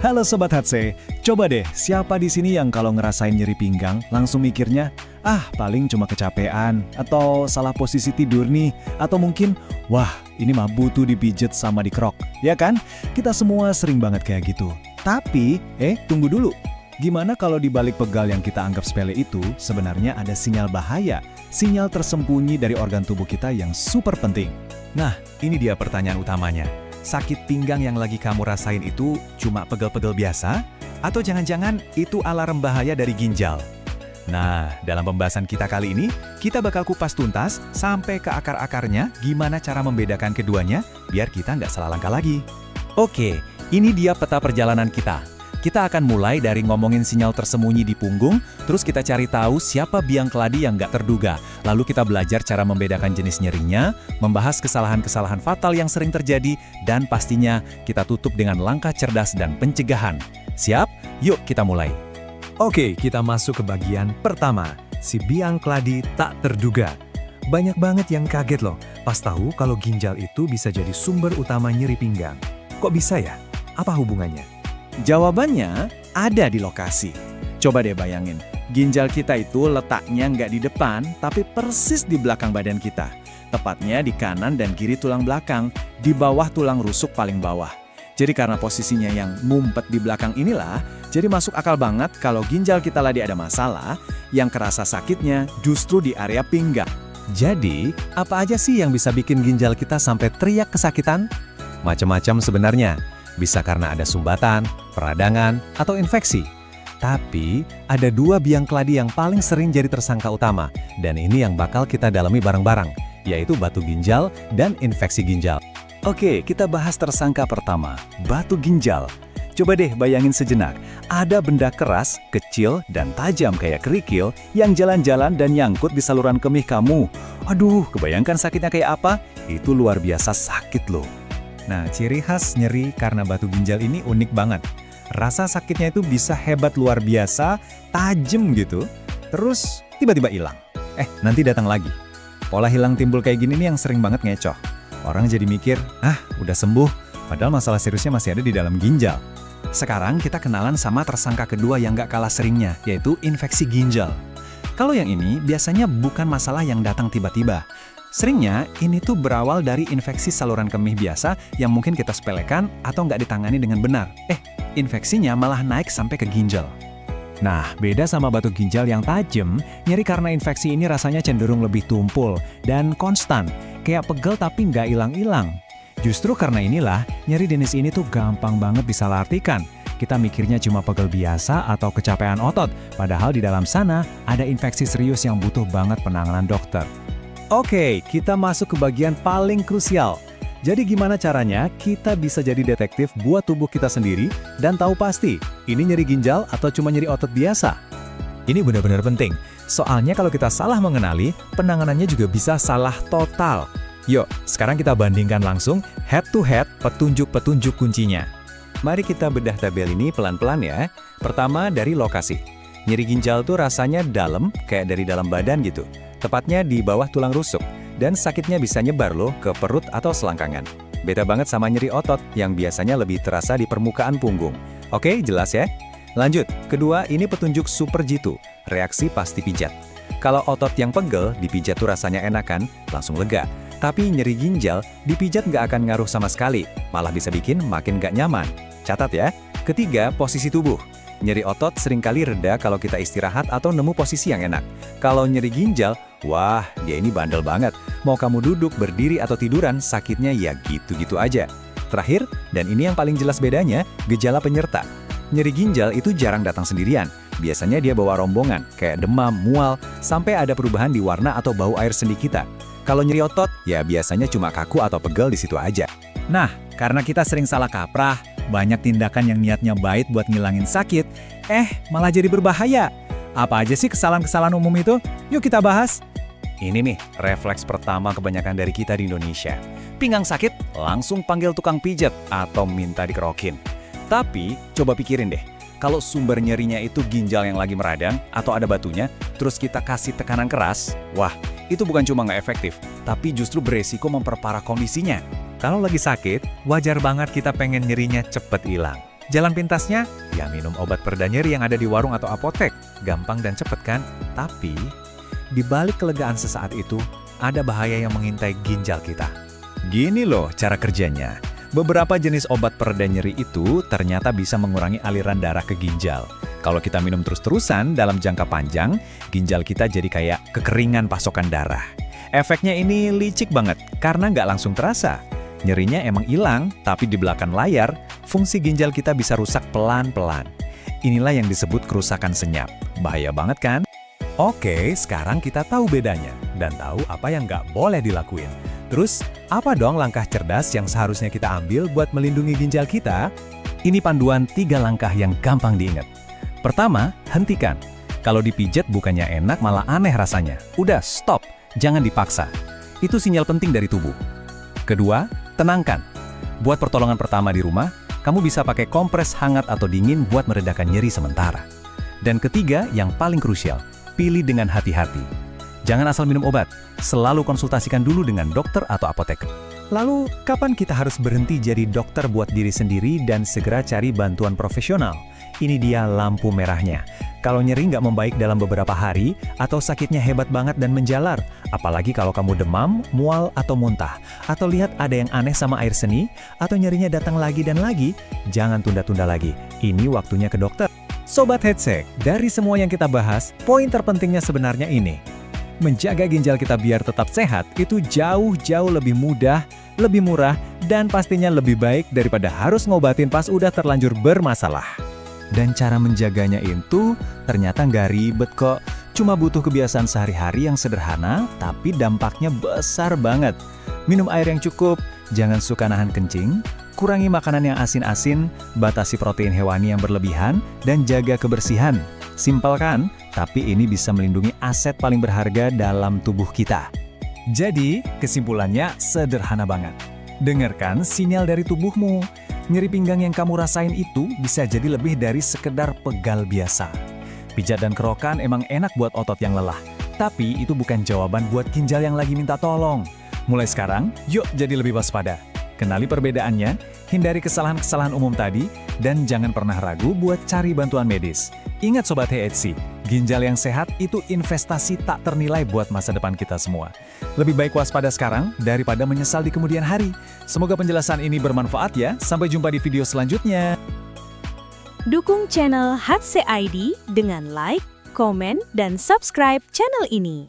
Halo Sobat Hatse, coba deh siapa di sini yang kalau ngerasain nyeri pinggang langsung mikirnya, paling cuma kecapean, atau salah posisi tidur nih, atau mungkin, wah ini mah butuh dipijet sama dikrok, ya kan? Kita semua sering banget kayak gitu. Tapi, tunggu dulu. Gimana kalau di balik pegal yang kita anggap sepele itu, sebenarnya ada sinyal bahaya, sinyal tersembunyi dari organ tubuh kita yang super penting. Nah, ini dia pertanyaan utamanya. Sakit pinggang yang lagi kamu rasain itu cuma pegel-pegel biasa? Atau jangan-jangan itu alarm bahaya dari ginjal? Nah, dalam pembahasan kita kali ini, kita bakal kupas tuntas sampai ke akar-akarnya gimana cara membedakan keduanya biar kita nggak salah langkah lagi. Oke, ini dia peta perjalanan kita. Kita akan mulai dari ngomongin sinyal tersembunyi di punggung, terus kita cari tahu siapa biang keladi yang nggak terduga. Lalu kita belajar cara membedakan jenis nyerinya, membahas kesalahan-kesalahan fatal yang sering terjadi, dan pastinya kita tutup dengan langkah cerdas dan pencegahan. Siap? Yuk kita mulai. Oke, kita masuk ke bagian pertama, si biang keladi tak terduga. Banyak banget yang kaget loh, pas tahu kalau ginjal itu bisa jadi sumber utama nyeri pinggang. Kok bisa ya? Apa hubungannya? Jawabannya ada di lokasi. Coba deh bayangin, ginjal kita itu letaknya nggak di depan, tapi persis di belakang badan kita. Tepatnya di kanan dan kiri tulang belakang, di bawah tulang rusuk paling bawah. Jadi karena posisinya yang ngumpet di belakang inilah, jadi masuk akal banget kalau ginjal kita lagi ada masalah, yang kerasa sakitnya justru di area pinggang. Jadi, apa aja sih yang bisa bikin ginjal kita sampai teriak kesakitan? Macam-macam sebenarnya. Bisa karena ada sumbatan, peradangan, atau infeksi. Tapi, ada dua biang keladi yang paling sering jadi tersangka utama, dan ini yang bakal kita dalami bareng-bareng, yaitu batu ginjal dan infeksi ginjal. Oke, kita bahas tersangka pertama, batu ginjal. Coba deh bayangin sejenak, ada benda keras, kecil, dan tajam kayak kerikil yang jalan-jalan dan nyangkut di saluran kemih kamu. Aduh, kebayangkan sakitnya kayak apa? Itu luar biasa sakit loh. Nah, ciri khas nyeri karena batu ginjal ini unik banget. Rasa sakitnya itu bisa hebat luar biasa, tajam gitu, terus tiba-tiba hilang. Nanti datang lagi. Pola hilang timbul kayak gini nih yang sering banget ngecoh. Orang jadi mikir, udah sembuh, padahal masalah seriusnya masih ada di dalam ginjal. Sekarang kita kenalan sama tersangka kedua yang gak kalah seringnya, yaitu infeksi ginjal. Kalau yang ini biasanya bukan masalah yang datang tiba-tiba. Seringnya, ini tuh berawal dari infeksi saluran kemih biasa yang mungkin kita sepelekan atau nggak ditangani dengan benar. Infeksinya malah naik sampai ke ginjal. Nah, beda sama batu ginjal yang tajam, nyeri karena infeksi ini rasanya cenderung lebih tumpul dan konstan, kayak pegel tapi nggak hilang-hilang. Justru karena inilah, nyeri jenis ini tuh gampang banget disalahartikan. Kita mikirnya cuma pegel biasa atau kecapean otot, padahal di dalam sana ada infeksi serius yang butuh banget penanganan dokter. Oke, kita masuk ke bagian paling krusial. Jadi gimana caranya kita bisa jadi detektif buat tubuh kita sendiri dan tahu pasti ini nyeri ginjal atau cuma nyeri otot biasa? Ini benar-benar penting, soalnya kalau kita salah mengenali, penanganannya juga bisa salah total. Yuk, sekarang kita bandingkan langsung head to head petunjuk-petunjuk kuncinya. Mari kita bedah tabel ini pelan-pelan ya. Pertama dari lokasi. Nyeri ginjal tuh rasanya dalam, kayak dari dalam badan gitu. Tepatnya di bawah tulang rusuk, dan sakitnya bisa nyebar loh ke perut atau selangkangan. Beda banget sama nyeri otot yang biasanya lebih terasa di permukaan punggung. Oke, jelas ya? Lanjut, kedua ini petunjuk super jitu, reaksi pas dipijat. Kalau otot yang pegel, dipijat tuh rasanya enakan, langsung lega. Tapi nyeri ginjal, dipijat nggak akan ngaruh sama sekali, malah bisa bikin makin nggak nyaman. Catat ya. Ketiga, posisi tubuh. Nyeri otot seringkali reda kalau kita istirahat atau nemu posisi yang enak. Kalau nyeri ginjal, wah, dia ini bandel banget. Mau kamu duduk, berdiri, atau tiduran, sakitnya ya gitu-gitu aja. Terakhir, dan ini yang paling jelas bedanya, gejala penyerta. Nyeri ginjal itu jarang datang sendirian. Biasanya dia bawa rombongan, kayak demam, mual, sampai ada perubahan di warna atau bau air sendi kita. Kalau nyeri otot, ya biasanya cuma kaku atau pegel di situ aja. Nah, karena kita sering salah kaprah, banyak tindakan yang niatnya baik buat ngilangin sakit, malah jadi berbahaya. Apa aja sih kesalahan-kesalahan umum itu? Yuk kita bahas. Ini nih, refleks pertama kebanyakan dari kita di Indonesia. Pinggang sakit, langsung panggil tukang pijat atau minta dikerokin. Tapi, coba pikirin deh, kalau sumber nyerinya itu ginjal yang lagi meradang atau ada batunya, terus kita kasih tekanan keras, wah, itu bukan cuma nggak efektif, tapi justru beresiko memperparah kondisinya. Kalau lagi sakit, wajar banget kita pengen nyerinya cepet hilang. Jalan pintasnya, ya minum obat pereda nyeri yang ada di warung atau apotek. Gampang dan cepet kan? Tapi, di balik kelegaan sesaat itu, ada bahaya yang mengintai ginjal kita. Gini loh cara kerjanya. Beberapa jenis obat pereda nyeri itu ternyata bisa mengurangi aliran darah ke ginjal. Kalau kita minum terus-terusan dalam jangka panjang, ginjal kita jadi kayak kekeringan pasokan darah. Efeknya ini licik banget, karena nggak langsung terasa. Nyerinya emang hilang, tapi di belakang layar, fungsi ginjal kita bisa rusak pelan-pelan. Inilah yang disebut kerusakan senyap. Bahaya banget kan? Oke, sekarang kita tahu bedanya, dan tahu apa yang nggak boleh dilakuin. Terus, apa dong langkah cerdas yang seharusnya kita ambil buat melindungi ginjal kita? Ini panduan 3 langkah yang gampang diingat. Pertama, hentikan. Kalau dipijat bukannya enak, malah aneh rasanya. Udah, stop. Jangan dipaksa. Itu sinyal penting dari tubuh. Kedua, tenangkan. Buat pertolongan pertama di rumah, kamu bisa pakai kompres hangat atau dingin buat meredakan nyeri sementara. Dan ketiga, yang paling krusial, pilih dengan hati-hati. Jangan asal minum obat, selalu konsultasikan dulu dengan dokter atau apoteker. Lalu, kapan kita harus berhenti jadi dokter buat diri sendiri dan segera cari bantuan profesional? Ini dia lampu merahnya. Kalau nyeri nggak membaik dalam beberapa hari, atau sakitnya hebat banget dan menjalar, apalagi kalau kamu demam, mual, atau muntah, atau lihat ada yang aneh sama air seni, atau nyerinya datang lagi dan lagi, jangan tunda-tunda lagi. Ini waktunya ke dokter. Sobat Headsec, dari semua yang kita bahas, poin terpentingnya sebenarnya ini. Menjaga ginjal kita biar tetap sehat itu jauh-jauh lebih mudah, lebih murah, dan pastinya lebih baik daripada harus ngobatin pas udah terlanjur bermasalah. Dan cara menjaganya itu ternyata nggak ribet kok. Cuma butuh kebiasaan sehari-hari yang sederhana, tapi dampaknya besar banget. Minum air yang cukup, jangan suka nahan kencing, kurangi makanan yang asin-asin, batasi protein hewani yang berlebihan, dan jaga kebersihan. Simpel kan? Tapi ini bisa melindungi aset paling berharga dalam tubuh kita. Jadi, kesimpulannya sederhana banget. Dengarkan sinyal dari tubuhmu. Nyeri pinggang yang kamu rasain itu bisa jadi lebih dari sekedar pegal biasa. Pijat dan kerokan emang enak buat otot yang lelah. Tapi itu bukan jawaban buat ginjal yang lagi minta tolong. Mulai sekarang, yuk jadi lebih waspada. Kenali perbedaannya, hindari kesalahan-kesalahan umum tadi, dan jangan pernah ragu buat cari bantuan medis. Ingat Sobat HHC, ginjal yang sehat itu investasi tak ternilai buat masa depan kita semua. Lebih baik waspada sekarang daripada menyesal di kemudian hari. Semoga penjelasan ini bermanfaat ya. Sampai jumpa di video selanjutnya. Dukung channel HHC ID dengan like, komen, dan subscribe channel ini.